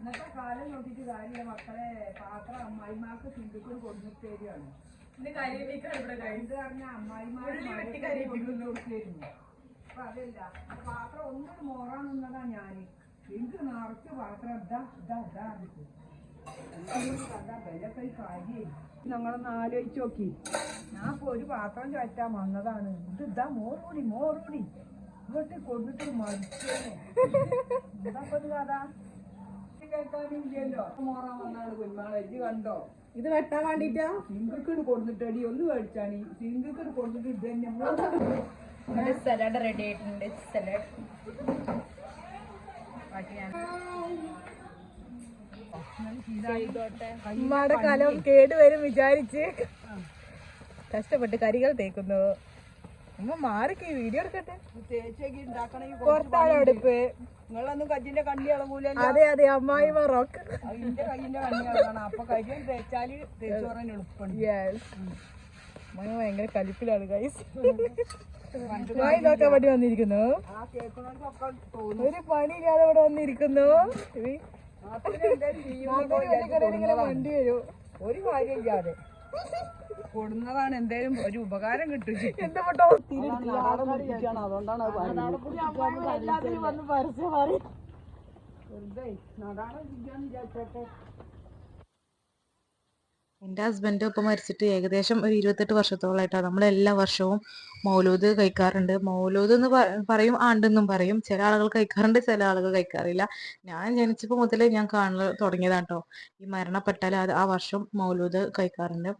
ഇന്നത്തെ കാലം നോക്കിയിട്ട് കാര്യമില്ല മക്കളെ. പാത്രം അമ്മായിമാർക്ക് സിന്ധുക്കൂർ കൊടുത്തിട്ടേരിയാണ്. ഇത് പറഞ്ഞ അമ്മായിമാര് കൊടുത്തിരുന്നു. അപ്പൊ അതല്ല പാത്രം ഒന്നും മോറാൻ നിന്നതാ ഞാന്. എനിക്ക് നിറച്ച് പാത്രം വിലക്കൈ കാര്യേ. ഞങ്ങളൊന്ന് ആലോചിച്ച് നോക്കി. ഞാൻ ഇപ്പൊ ഒരു പാത്രം ചോറ്റാൻ വന്നതാണ്. ഇതാ മോറൂടി ഇങ്ങോട്ട് കൊടുത്തിട്ട് മരിച്ചേനെ. എന്താ കഥ കേൾക്കാനില്ലല്ലോ. മോറാൻ വന്നാണ് കുഞ്ഞാളെ. ഇജ്ജ് കണ്ടോ? ഇത് വെട്ടാൻ വേണ്ടിട്ടാ സിംഗിൾക്കട് കൊടുത്തിട്ടടി. ഒന്ന് മേടിച്ചാണ് സിംഗിൾക്കട് കൊടുത്തിട്ട് ഇത് തന്നെ സലാഡ് റെഡി ആയിട്ടുണ്ട്. സലാഡ് ഉമ്മയുടെ കലം കേടുവരും വിചാരിച്ച് കഷ്ടപ്പെട്ട് കരികൾ തേക്കുന്നു. ഉമ്മ മാറിക്ക് വീഡിയോ എടുക്കട്ടെ. പുറത്താളെടുപ്പ് നിങ്ങളൊന്നും കജിന്റെ കണ്ണി ഇളകൂല. അതെ അമ്മായി റോക്ക് അതിന്റെ കയ്യിന്റെ കണ്ണി ഇളകണം. അപ്പൊ കരിയും തേച്ചാല് തേച്ചോറാൻ എളുപ്പമുണ്ട്. ഭയങ്കര കലിപ്പിലാണ് ഗൈസ്. നോക്കാൻ വേണ്ടി വന്നിരിക്കുന്നു. ഒരു പണിയില്ലാതെ ഇവിടെ വന്നിരിക്കുന്നു. വണ്ടി വരും. ഒരു കാര്യം ഇല്ലാതെ കൊടുന്നതാണ്. എന്തേലും ഒരു ഉപകാരം കിട്ടും. എൻ്റെ ഹസ്ബൻഡ് ഇപ്പം മരിച്ചിട്ട് ഏകദേശം ഒരു 28 വർഷത്തോളമായിട്ടാണ്. നമ്മളെല്ലാ വർഷവും മൗലൂദ് കഴിക്കാറുണ്ട്. മൗലൂദ് എന്ന് പറയും, ആണ്ടെന്നും പറയും. ചില ആളുകൾ കഴിക്കാറുണ്ട്, ചില ആളുകൾ കഴിക്കാറില്ല. ഞാൻ ജനിച്ചപ്പോൾ മുതലേ ഞാൻ കാണൽ തുടങ്ങിയതാണ് കേട്ടോ. ഈ മരണപ്പെട്ടാൽ ആ വർഷം മൗലൂദ് കഴിക്കാറുണ്ട്.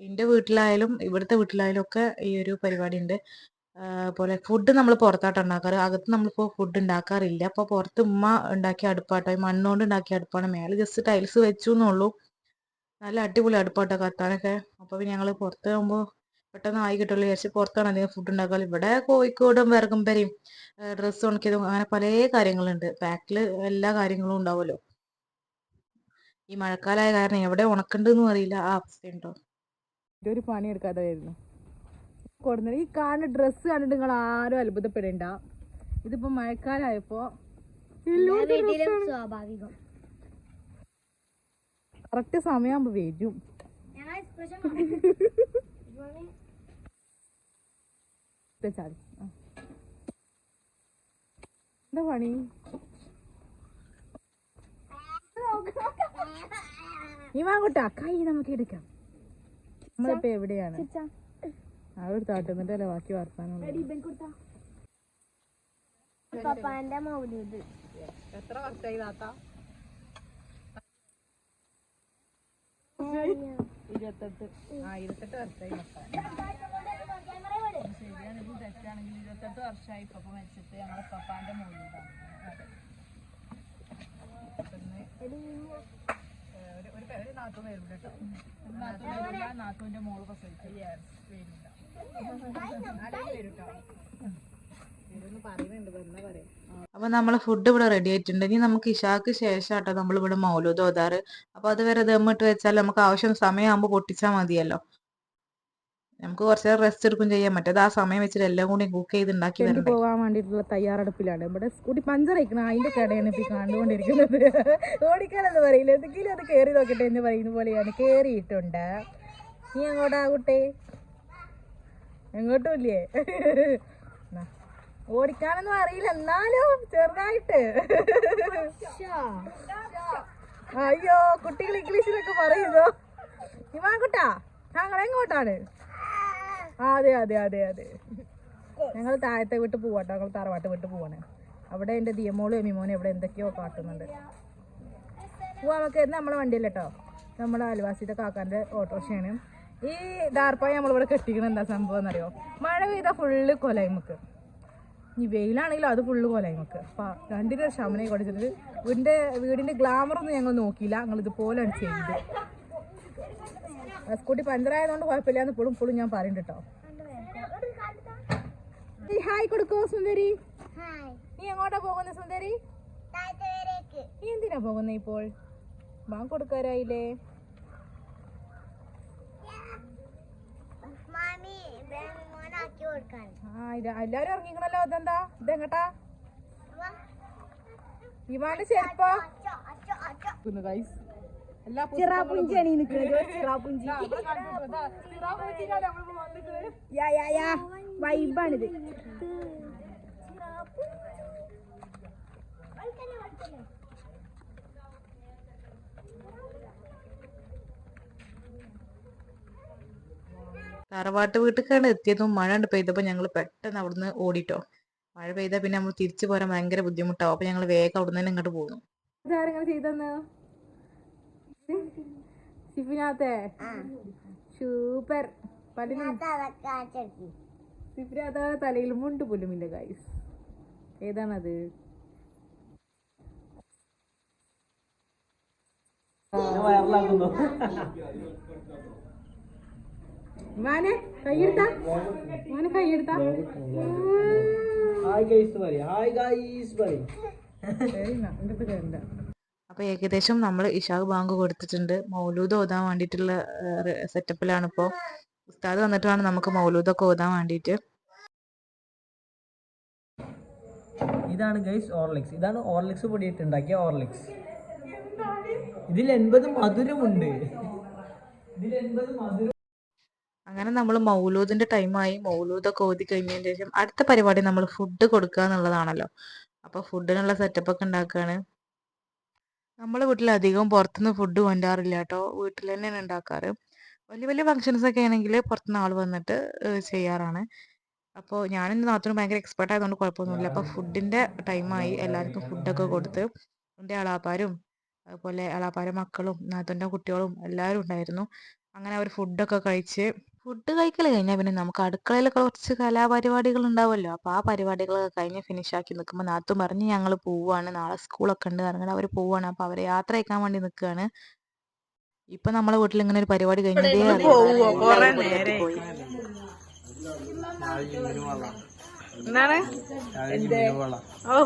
എൻ്റെ വീട്ടിലായാലും ഇവിടുത്തെ വീട്ടിലായാലും ഒക്കെ ഈ ഒരു പരിപാടി ഉണ്ട്. പോലെ ഫുഡ് നമ്മൾ പുറത്താട്ട് ഉണ്ടാക്കാറ്. അകത്ത് നമ്മളിപ്പോൾ ഫുഡ് ഉണ്ടാക്കാറില്ല. അപ്പോൾ പുറത്ത് ഉമ്മ ഉണ്ടാക്കിയ അടുപ്പാട്ടോ, മണ്ണുകൊണ്ട് ഉണ്ടാക്കിയ അടുപ്പാണ്. മേലെ ജസ്റ്റ് ടൈൽസ് വെച്ചു എന്നുള്ളൂ. നല്ല അടിപൊളി അടുപ്പാട്ടോ കത്താനൊക്കെ. അപ്പോൾ പിന്നെ ഞങ്ങൾ പുറത്ത് പോകുമ്പോൾ പെട്ടെന്ന് ആയി കിട്ടുള്ളൂ വിചാരിച്ച് പുറത്താണ് അധികം ഫുഡ് ഉണ്ടാക്കാറ്. ഇവിടെ കോഴിക്കോടും വിറകും പെരയും ഡ്രസ്സ് ഉണക്കിയതും അങ്ങനെ പല കാര്യങ്ങളുണ്ട്. പാക്കിൽ എല്ലാ കാര്യങ്ങളും ഉണ്ടാവുമല്ലോ. ഈ മഴക്കാലമായ കാരണം എവിടെ ഉണക്കണ്ടെന്നും അറിയില്ല. ആ അവസ്ഥയുണ്ടോ. ഒരു പണി എടുക്കാതെ വരുന്നു കൊടുന്നത്. ഈ കാണുന്ന ഡ്രസ്സ് കണ്ടിട്ട് നിങ്ങൾ ആരും അത്ഭുതപ്പെടേണ്ട. ഇതിപ്പോ മഴക്കാലായപ്പോ സ്വാഭാവികം കറക്റ്റ് സമയമാകുമ്പോ വരും. എന്താ പണി? ഈ വാങ്ങോട്ടാ കൈ നമുക്ക് എടുക്കാം. നമ്മളിപ്പോ എവിടെയാണ്? ആ ഒരു താട്ടുന്നിട്ടല്ലേ ബാക്കി വർത്താനം. എത്ര വർഷമായി താത്ത? 28. 28 വർഷമായി. ശരിയാണ്. ഇത് തെറ്റാണെങ്കിൽ 28 വർഷമായി പപ്പ മരിച്ചിട്ട്. ഞങ്ങളെ പപ്പാന്റെ മൗലൂദാണ്. ഒരു നാത്തൂൻ വരും കേട്ടോ. നാത്തൂന്റെ മോള് പ്രസവിച്ചു വരില്ല. അപ്പൊ നമ്മളെ ഫുഡ് ഇവിടെ റെഡി ആയിട്ടുണ്ട്. ഇനി നമുക്ക് ഇശാക്ക് ശേഷം ആട്ടോ നമ്മൾ ഇവിടെ മൗലൂദ് ഓതാറ്. അപ്പൊ അതുവരെ ദമ്മിട്ട് വെച്ചാൽ നമുക്ക് ആവശ്യം സമയമാകുമ്പോൾ പൊട്ടിച്ചാൽ മതിയല്ലോ. നമുക്ക് കുറച്ച് നേരം റെസ്റ്റ് എടുക്കും ചെയ്യാൻ. മറ്റേത് ആ സമയം വെച്ചിട്ട് എല്ലാം കൂടി കുക്ക് ചെയ്ത് ഉണ്ടാക്കി പോകാൻ വേണ്ടിയിട്ടുള്ള തയ്യാറെടുപ്പിലാണ്. ഇവിടെ സ്കൂട്ടി പഞ്ചർ അയക്കണം. അതിന്റെ കടയാണ് ഇപ്പൊ കണ്ടുകൊണ്ടിരിക്കുന്നത്. ഓടിക്കാനെന്ന് പറയില്ല, എന്തെങ്കിലും അത് കേറി നോക്കട്ടെ എന്ന് പറയുന്ന പോലെയാണ്. കേറിയിട്ടുണ്ട്. നീ എങ്ങോട്ടാ കുട്ടി? എങ്ങോട്ടും ഇല്ലേ? ഓടിക്കാനൊന്നും അറിയില്ല, എന്നാലും ചെറുതായിട്ട്. അയ്യോ, കുട്ടികൾ ഇംഗ്ലീഷിലൊക്കെ പറയുന്നോ? ഇവാൻകുട്ടാ ഞങ്ങൾ എങ്ങോട്ടാണ്? അതെ അതെ അതെ അതെ ഞങ്ങൾ താഴത്തെ വിട്ട് പോവാട്ടോ. ഞങ്ങൾ തറവാട്ട് വിട്ട് പോവാണ്. അവിടെ എൻ്റെ ദിയമോളും എമിമോനും ഇവിടെ എന്തൊക്കെയോ കാട്ടുന്നുണ്ട്. പോവാ നമുക്ക്. നമ്മളെ വണ്ടിയല്ല കേട്ടോ, നമ്മളെ അയൽവാസിയുടെ കാക്കാൻ്റെ ഓട്ടോറിക്ഷയാണ്. ഈ ദാർപ്പായ നമ്മളിവിടെ കെട്ടിക്കണ എന്താ സംഭവം എന്നറിയോ? മഴ പെയ്താൽ ഫുള്ള് കൊലയുമക്ക്. ഈ വെയിലാണെങ്കിലും അത് ഫുള്ള് കൊലയുമക്ക്. അപ്പം രണ്ടിനും ഒരു ശമനം കൊടുത്തിട്ട് വീടിൻ്റെ ഗ്ലാമറൊന്നും ഞങ്ങൾ നോക്കിയില്ല. ഞങ്ങൾ ഇതുപോലെയാണ് ചെയ്തത്. സ്കൂട്ടി പഞ്ചറായതുകൊണ്ട് കുഴപ്പമില്ലാന്ന് ഇപ്പോഴും ഞാൻ പറയുന്നുണ്ട് കേട്ടോ. ഹായ് കൊടുക്കോ സുന്ദരി. നീ എങ്ങോട്ടാ പോകുന്നത് സുന്ദരി? നീ എന്തിനാ പോകുന്നത് ഇപ്പോൾ? ബാങ്ക് കൊടുക്കാറായില്ലേ? എല്ലാരും ഇറങ്ങിക്കണല്ലോ. ഇതെന്താ? ഇതെങ്ങട്ടാ? ഇവാന്റെ ചെരുപ്പോ? ഗൈസ് എല്ലാ ചിറാപ്പുഞ്ചിയാണ് ഈ നിൽക്കുന്നത്. ചിറാപ്പുഞ്ചി വൈബാണിത്. തറവാട്ട് വീട്ടിലേക്കാണ് എത്തിയതും മഴ ഉണ്ട് പെയ്തപ്പോൾ ഞങ്ങൾ പെട്ടെന്ന് അവിടുന്ന് ഓടിട്ടോ. മഴ പെയ്താൽ പിന്നെ നമ്മൾ തിരിച്ചു പോരാൻ ഭയങ്കര ബുദ്ധിമുട്ടാവും. അപ്പോൾ ഞങ്ങൾ വേഗം അവിടുന്ന് തന്നെ ഇങ്ങോട്ട് പോകുന്നു. ഇതാരെങ്ങനെ ചെയ്തെന്ന് സിഫിനാത്തെ സൂപ്പർ സിഫിനാത്ത തലയിൽ മുണ്ട് പോലുമില്ല ഗൈസ്. ഏതാണത്? മോനെ കൈയെടുത്താ മോനെ കൈയെടുത്താ അപ്പോൾ ഏകദേശം നമ്മൾ ഇശാഖ് ബാങ്ക് കൊടുത്തിട്ടുണ്ട്. മൗലൂദ് ഓതാൻ വേണ്ടിയിട്ടുള്ള സെറ്റപ്പിലാണ് ഇപ്പോൾ. ഉസ്താദ് വന്നിട്ട് വേണം നമുക്ക് മൗലൂദൊക്കെ ഓതാൻ വേണ്ടിയിട്ട്. ഇതാണ് ഗൈസ് ഓർലിക്സ്. ഇതാണ് ഓർലിക്സ് പൊടിയിട്ട് ഉണ്ടാക്കിയ ഓർലിക്സ്. ഇതിൽ 80 മധുരമുണ്ട്. അങ്ങനെ നമ്മൾ മൗലൂദിന്റെ ടൈമായി. മൗലൂദൊക്കെ ഓതി കഴിഞ്ഞതിന് ശേഷം അടുത്ത പരിപാടി നമ്മൾ ഫുഡ് കൊടുക്കുക എന്നുള്ളതാണല്ലോ. അപ്പോൾ ഫുഡിനുള്ള സെറ്റപ്പൊക്കെ ഉണ്ടാക്കുകയാണ്. നമ്മളെ വീട്ടിൽ അധികം പുറത്തുനിന്ന് ഫുഡ് കൊണ്ടുവരാറില്ല കേട്ടോ. വീട്ടിൽ തന്നെയാണ് ഉണ്ടാക്കാറ്. വലിയ വലിയ ഫങ്ഷൻസ് ഒക്കെ ആണെങ്കിൽ പുറത്തുനിന്ന് ആൾ വന്നിട്ട് ചെയ്യാറാണ്. അപ്പോൾ ഞാനിന്ന് നാത്തൂന് ഭയങ്കര എക്സ്പെർട്ട് ആയതുകൊണ്ട് കുഴപ്പമൊന്നുമില്ല. അപ്പോൾ ഫുഡിൻ്റെ ടൈമായി. എല്ലാവർക്കും ഫുഡൊക്കെ കൊടുത്ത് എൻ്റെ എളാപ്പാരും അതുപോലെ എളാപ്പാരുടെ മക്കളും നാത്തൂൻ്റെ കുട്ടികളും എല്ലാവരും ഉണ്ടായിരുന്നു. അങ്ങനെ അവർ ഫുഡൊക്കെ കഴിച്ച് ഫുഡ് കഴിക്കൽ കഴിഞ്ഞാൽ പിന്നെ നമുക്ക് അടുക്കളയിലൊക്കെ കുറച്ച് കലാപരിപാടികൾ ഉണ്ടാവുമല്ലോ. അപ്പോൾ ആ പരിപാടികളൊക്കെ കഴിഞ്ഞ് ഫിനിഷാക്കി നിൽക്കുമ്പോൾ നാത്തൂൻ പറഞ്ഞ് ഞങ്ങൾ പോവുകയാണ്, നാളെ സ്കൂളൊക്കെ ഉണ്ട് പറഞ്ഞാൽ അവർ പോവുകയാണ്. അപ്പോൾ അവരെ യാത്ര അയക്കാൻ വേണ്ടി നിൽക്കുകയാണ്. ഇപ്പൊ നമ്മളെ വീട്ടിൽ ഇങ്ങനെ ഒരു പരിപാടി കഴിഞ്ഞതേ പോയി. എന്താണ്? ഓ